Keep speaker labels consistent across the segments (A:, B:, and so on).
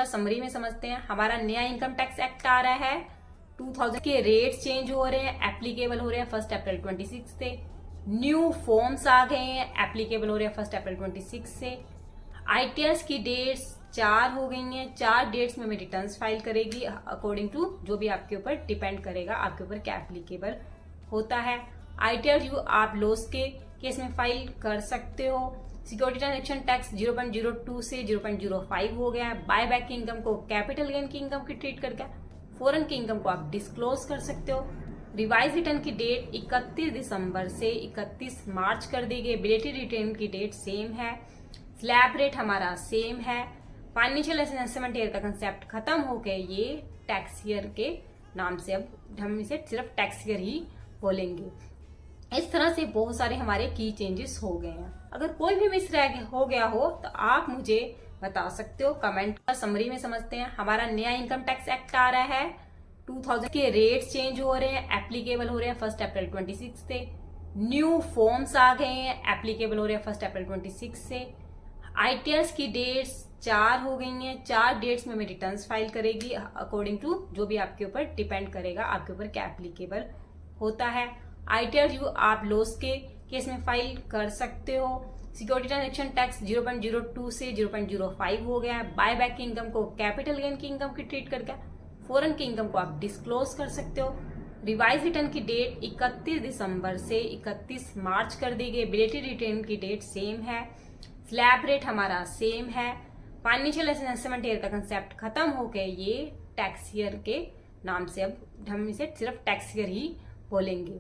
A: Summary में समझते हैं। हमारा नया इनकम टैक्स एक्ट आ रहा है 2000 के रेट्स चेंज हो रहे हैं, एप्लीकेबल हो रहे हैं 1 अप्रैल 26 से। न्यू फॉर्म्स आ गए हैं, एप्लीकेबल हो रहे हैं 1 अप्रैल 26 से। आईटीआर की डेट्स 4 हो गई हैं, 4 डेट्स में रिटर्न्स फाइल करेगी अकॉर्डिंग टू जो भी आपके ऊपर डिपेंड करेगा, आपके ऊपर क्या एप्लीकेबल होता है। आईटीआर यू आप लॉस के केस में फाइल कर सकते हो। सिक्योरिटी ट्रांजेक्शन टैक्स 0.02 से 0.05 हो गया है। बाय बैक की इनकम को कैपिटल गेन की इनकम की ट्रीट करके फॉरेन की इनकम को आप डिस्क्लोज कर सकते हो। रिवाइज रिटर्न की डेट 31 दिसंबर से 31 मार्च कर दी गई। बिलेटेड रिटर्न की डेट सेम है। स्लैब रेट हमारा सेम है। फाइनेंशियल असेसमेंट ईयर का कंसेप्ट खत्म हो गया, ये टैक्स ईयर के नाम से अब हम इसे सिर्फ टैक्स ईयर ही बोलेंगे। इस तरह से बहुत सारे हमारे की चेंजेस हो गए हैं। अगर कोई भी मिस हो गया हो तो आप मुझे बता सकते हो कमेंट। समरी में समझते हैं। हमारा नया इनकम टैक्स एक्ट आ रहा है 2000 के रेट्स चेंज हो रहे हैं, एप्लीकेबल हो रहे हैं 1 अप्रैल 26 से। न्यू फॉर्म्स आ गए हैं, एप्लीकेबल हो रहे हैं 1 अप्रैल 26 से। आईटीआर की डेट्स 4 हो गई हैं, 4 डेट्स में रिटर्न्स फाइल करेगी अकॉर्डिंग टू जो भी आपके ऊपर डिपेंड करेगा, आपके ऊपर क्या एप्लीकेबल होता है। आईटीआर यू आप लॉस के केस में फाइल कर सकते हो। सिक्योरिटी ट्रांजेक्शन टैक्स 0.02 से 0.05 हो गया है। बाय बैक की इनकम को कैपिटल गेन की इनकम की ट्रीट करके फॉरेन की इनकम को आप डिस्क्लोज कर सकते हो। रिवाइज रिटर्न की डेट 31 दिसंबर से 31 मार्च कर दी गई। बिलेटेड रिटर्न की डेट सेम है। स्लैब रेट हमारा सेम है। फाइनेंशियल असेसमेंट ईयर का कंसेप्ट खत्म हो गया, ये टैक्स ईयर के नाम से अब हम इसे सिर्फ टैक्स ईयर ही बोलेंगे।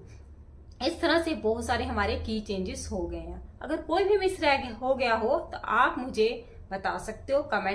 A: इस तरह से बहुत सारे हमारे की चेंजेस हो गए हैं। अगर कोई भी मिस हो गया हो तो आप मुझे बता सकते हो कमेंट।